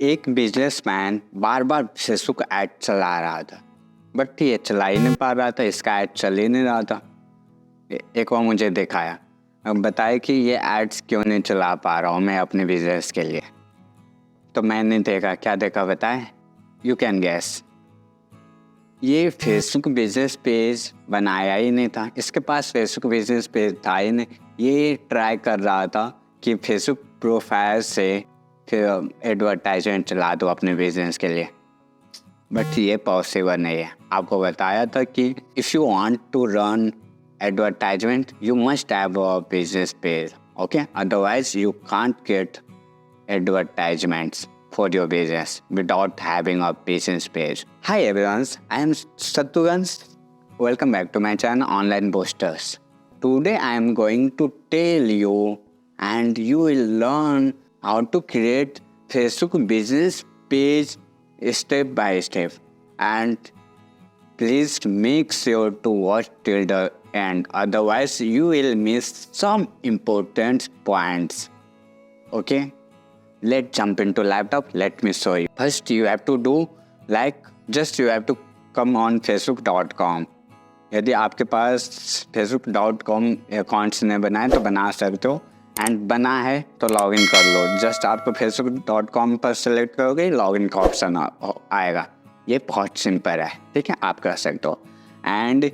एक बिजनेसमैन बार बार Facebook ad चला रहा था, बट ये चला ही नहीं पा रहा था, इसका ऐड चल ही नहीं रहा था। एक बार मुझे दिखाया, अब बताए कि ये एड्स क्यों नहीं चला पा रहा हूँ मैं अपने बिजनेस के लिए। तो मैंने देखा, क्या देखा बताए? You can guess. ये फेसबुक बिजनेस पेज बनाया ही नहीं था, इसके पास फेसबुक बिजनेस पेज था ही नहीं। ये ट्राई कर रहा था कि फेसबुक प्रोफाइल से फिर एडवर्टाइजमेंट चला दो अपने बिजनेस के लिए, बट ये पॉसिबल नहीं है। आपको बताया था कि if you want to run advertisement you must have a business page, okay, otherwise you can't get advertisements for your business without having a business page. Hi everyone, I am Saturans. Welcome back to my channel Online Boosters. Today I am going to tell you and you will learn how to create Facebook business page step by step, and please make sure to watch till the end, otherwise you will miss some important points. Okay, let's jump into laptop. Let me show you. First you have to do you have to come on facebook.com. यदि आपके पास facebook.com accounts नहीं बनाए तो बना सकते हो, and बना है तो लॉगिन कर लो। जस्ट आपको facebook.com पर सेलेक्ट करोगे, लॉगिन का ऑप्शन आएगा। ये बहुत सिंपल है, ठीक है, आप कर सकते हो। एंड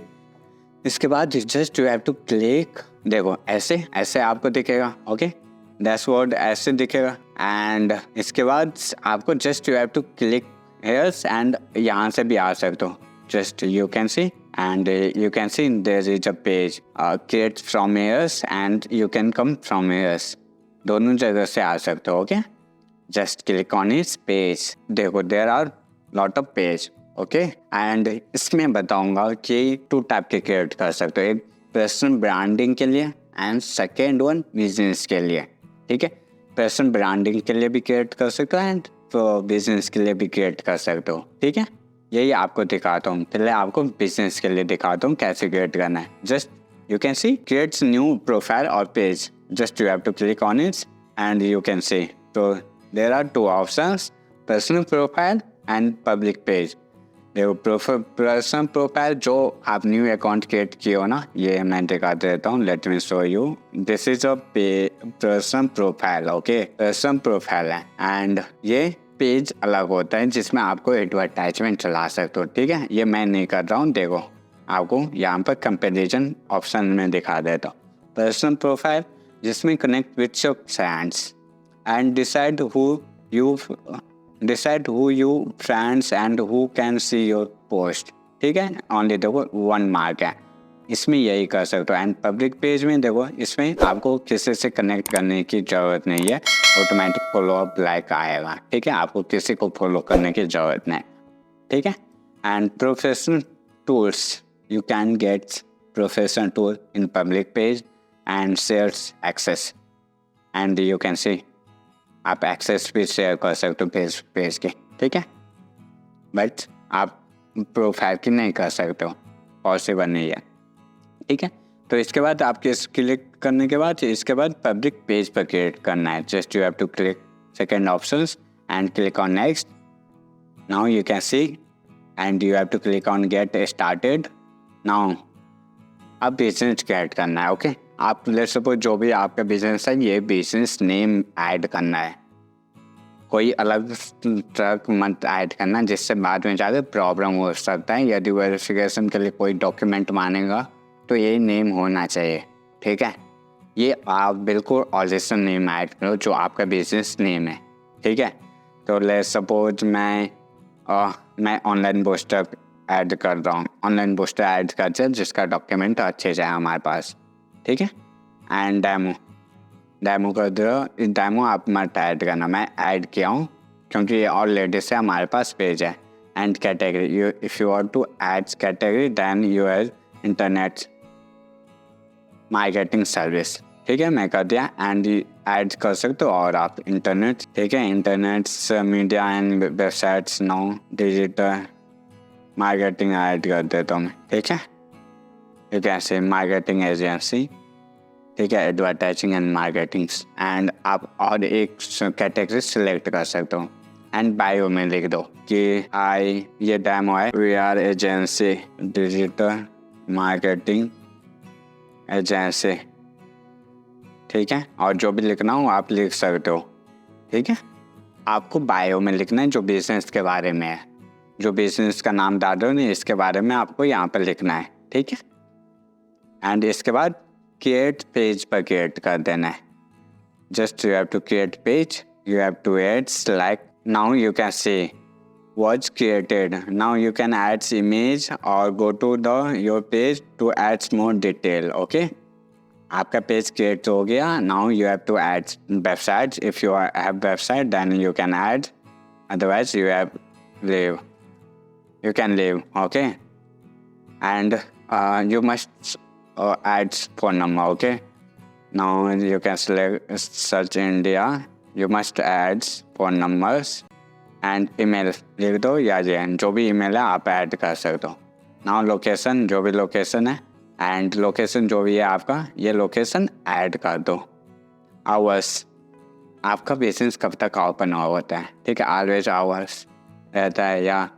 इसके बाद just you have to click, देखो ऐसे आपको दिखेगा, ओके, डैशबोर्ड ऐसे दिखेगा। एंड इसके बाद आपको just you have to click here's, and यहाँ से भी आ सकते हो। Just you can see, and you can see there is a page create from here's and you can come from here's, दोनों जगह से आ सकते हो। ओके, जस्ट क्लिक ऑन इस पेज। देखो there are lot of page, okay, and इसमें बताऊंगा कि 2 टाइप के क्रिएट कर सकते हो, एक पर्सनल ब्रांडिंग के लिए एंड सेकेंड वन बिजनेस के लिए, ठीक है। पर्सनल ब्रांडिंग के लिए भी क्रिएट कर सकते हो एंड बिजनेस के लिए भी क्रिएट कर सकते हो, ठीक है। यही आपको दिखाता हूँ। पहले आपको बिजनेस के लिए दिखाता हूँ कैसे क्रिएट करना है। Just you can see creates new profile और page, just you have to click on it and you can see. तो there are 2 options, personal profile and public page. देखो पर्सनल प्रोफाइल जो आप न्यू अकाउंट क्रिएट किए हो ना, ये मैं दिखा देता हूँ। Let me show you, this is a personal profile, okay, personal profile है। एंड ये पेज अलग होता है जिसमें आपको एडवर्टाइजमेंट चला सकते हो, ठीक है। ये मैं नहीं कर रहा हूँ, देखो आपको यहाँ पर कंपेरिजन ऑप्शन में दिखा देता हूँ। पर्सनल प्रोफाइल जिसमें connect with your friends and decide who you friends and who can see your post, ठीक है। ओनली देखो 1 मार्क है, इसमें यही कर सकते हो। एंड पब्लिक पेज में देखो, इसमें आपको किसी से कनेक्ट करने की ज़रूरत नहीं है, ऑटोमेटिक फॉलो अप लाइक आएगा, ठीक है। आपको किसी को फॉलो करने की ज़रूरत नहीं, ठीक है। And professional tools, you can get professional tool in public page and shares access, and you can see आप एक्सेस भी शेयर कर सकते हो पेज के, ठीक है, बट आप प्रोफाइल की नहीं कर सकते हो, पॉसिबल नहीं है, ठीक है। तो इसके बाद आपके क्लिक करने के बाद इसके बाद पब्लिक पेज पर क्रिएट करना है। Just you have to click second options and click on next. Now you can see and you have to click on get started. Now अब बिजनेस क्रिएट करना है, ओके। आप लेट्स सपोज जो भी आपका बिजनेस है, ये बिजनेस नेम ऐड करना है, कोई अलग ट्रक मत ऐड करना, जिससे बाद में जाकर प्रॉब्लम हो सकता है। यदि वेरिफिकेशन के लिए कोई डॉक्यूमेंट मांगेगा तो ये नेम होना चाहिए, ठीक है। ये आप बिल्कुल ओरिजिनल नेम ऐड करो जो आपका बिजनेस नेम है, ठीक है। तो लेट्स सपोज मैं ऑनलाइन बूस्टर ऐड कर रहा हूँ, ऑनलाइन बूस्टर ऐड करते हैं जिसका डॉक्यूमेंट अच्छे से हमारे पास, ठीक है। एंड डेमो कर दो, डेमो आप मत ऐड करना, मैं ऐड किया हूँ क्योंकि ये ऑलरेडी से हमारे पास पेज है। And category, if you want to add category then you have internet marketing service, ठीक है, मैं कर दिया। एंड ऐड कर सकते हो और आप इंटरनेट, ठीक है, internet media and websites now digital marketing add कर देता हूँ मैं, ठीक है। एक ऐसे मार्केटिंग एजेंसी, ठीक है, एडवर्टाइजिंग एंड मार्केटिंग, एंड आप और एक कैटेगरी सिलेक्ट कर सकते हो। एंड बायो में लिख दो कि ये डेमो है, we are agency, digital marketing agency, ठीक है। और जो भी लिखना हो आप लिख सकते हो, ठीक है। आपको बायो में लिखना है जो बिजनेस के बारे में है, जो बिजनेस का नाम डाल रहे हो नहीं, इसके बारे में आपको यहाँ पर लिखना है, ठीक है। एंड इसके बाद क्रिएट पेज पर क्रिएट कर देना है। Just you have to create page, you have to add like now you can see was created. Now you can add image or go to your page to add more detail. Okay, आपका page create हो गया. Now you have to add websites. If you have website then you can add, otherwise you have leave. You can leave. Okay, and you must add phone number. Okay, now you can select search India. You must add phone numbers and email लिख दो या जो भी email है आप add कर सकते हो. Now लोकेशन, जो भी लोकेशन है एंड लोकेशन जो भी है आपका, ये लोकेशन ऐड कर दो. आवर्स, आपका बिजनेस कब तक ओपन होता है, ठीक है. ऑलवेज आवर्स रहता है या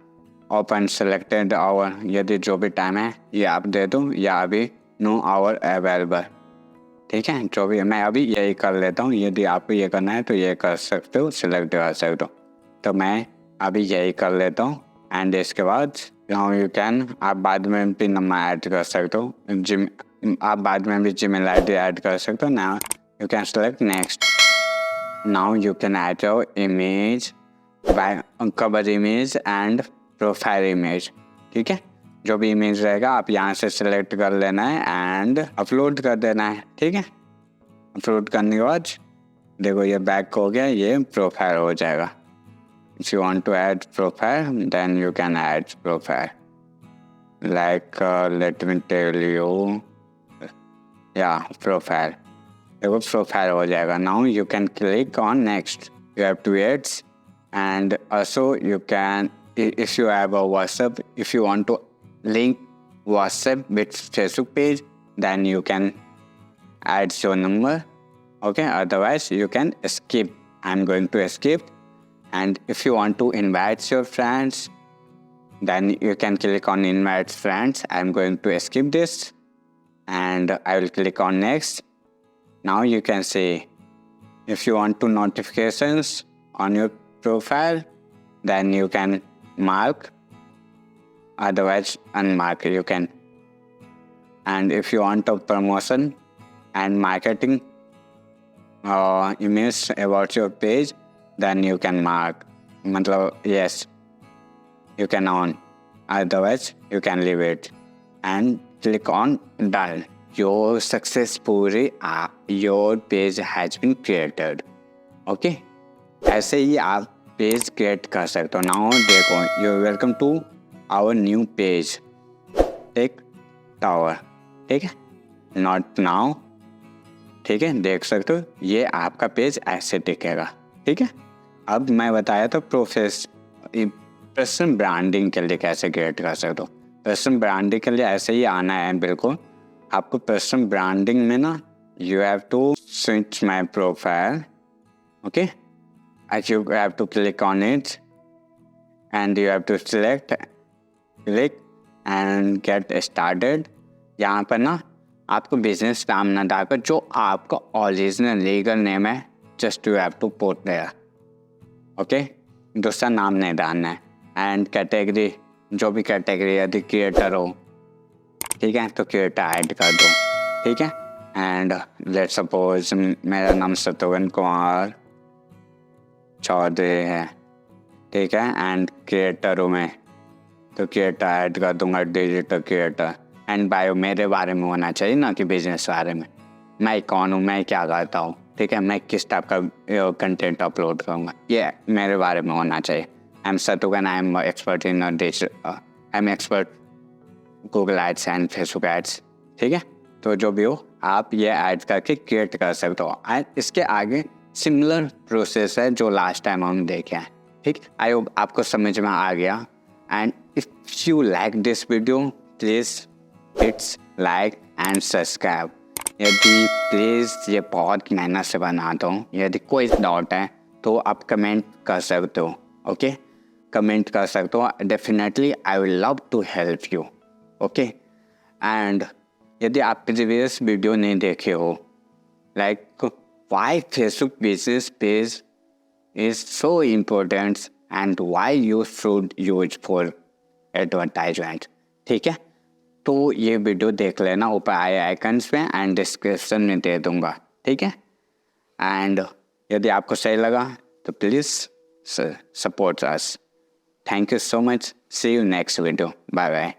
ओपन सेलेक्टेड आवर, यदि जो भी टाइम है ये आप दे दो, या अभी नो आवर अवेलेबल, ठीक है. जो भी मैं अभी यही कर लेता हूँ. यदि आपको ये करना है तो ये कर सकते हो, सिलेक्ट कर सकते हो. तो मैं अभी यही कर लेता हूँ. एंड इसके बाद नाउ यू कैन, आप बाद में भी नंबर ऐड कर सकते हो, आप बाद में भी जीमेल आईडी ऐड कर सकते हो. Now you can select next. Now you can add your image, cover image and profile image, ठीक है. जो भी इमेज रहेगा आप यहाँ से सिलेक्ट कर लेना है एंड अपलोड कर देना है, ठीक है. अपलोड करने के बाद देखो ये बैक हो गया, ये प्रोफाइल हो जाएगा. If you want to add profile then you can add profile, like let me tell you, या प्रोफाइल. देखो प्रोफाइल हो जाएगा. Now you can click on next. You have to add and also you can, if you have a WhatsApp, if you want to link WhatsApp with Facebook page, then you can add your number. Okay, otherwise you can skip. I'm going to skip. And if you want to invite your friends, then you can click on invite friends. I'm going to skip this and I will click on next. Now you can see if you want to notifications on your profile, then you can mark, otherwise unmark you can. And if you want a promotion and marketing image about your page, then you can mark, matlab yes, you can on, otherwise you can leave it and click on done. Your successfully your page has been created. Okay, ऐसे ही आप page create कर सकते हो. Now देखो, you welcome to our new page, tech tower, ठीक है. Not now, ठीक है. देख सकते हो ये आपका पेज ऐसे दिखेगा, ठीक है. अब मैं बताया तो पर्सनल ब्रांडिंग के लिए कैसे क्रिएट कर सकते हो. पर्सनल ब्रांडिंग के लिए ऐसे ही आना है बिल्कुल. आपको पर्सनल ब्रांडिंग में ना, you have to switch my profile. Okay, you have to click on it and you have to click and get started. यहाँ पर ना आपको बिजनेस नाम ना डालकर जो आपका ओरिजिनल लीगल नेम है, just you have to put there. Okay, दूसरा नाम नहीं डालना है. एंड कैटेगरी, जो भी कैटेगरी, यदि क्रिएटर हो, ठीक है, तो क्रिएटर ऐड कर दो, ठीक है. एंड लेट्स सपोज मेरा नाम शत्रुघ्न कुमार चौधरी है, ठीक है. एंड क्रिएटर हूँ मैं, तो क्रिएटर ऐड कर दूंगा, डिजिटल क्रिएटर. एंड बायो मेरे बारे में होना चाहिए ना, कि बिजनेस बारे में, मैं कौन हूँ, मैं क्या करता हूँ, ठीक है, मैं किस टाइप का कंटेंट अपलोड करूँगा, ये मेरे बारे में होना चाहिए. I am Shatrughan, I am expert in digital, I am expert Google ads and Facebook ads, ठीक है. तो जो भी हो आप ये ऐड करके क्रिएट कर सकते हो. एंड इसके आगे सिमिलर प्रोसेस है जो लास्ट टाइम हम देखे हैं, ठीक. आई होप आपको समझ में आ गया. And if you like this video please hits like and subscribe. यदि प्लीज़, ये बहुत मेहनत से बनाता हूँ, यदि कोई डाउट है तो आप कमेंट कर सकते हो. ओके, कमेंट कर सकते हो। Definitely I will love to help you. Okay, and यदि आप प्रीवियस वीडियो नहीं देखे हो, like why Facebook business page is so important and why you should use for advertisement, ठीक है, तो ये वीडियो देख लेना, ऊपर आए आइकन्स में एंड डिस्क्रिप्शन में दे दूंगा, ठीक है। एंड यदि आपको सही लगा तो please support us. Thank you so much, see you next video, bye bye.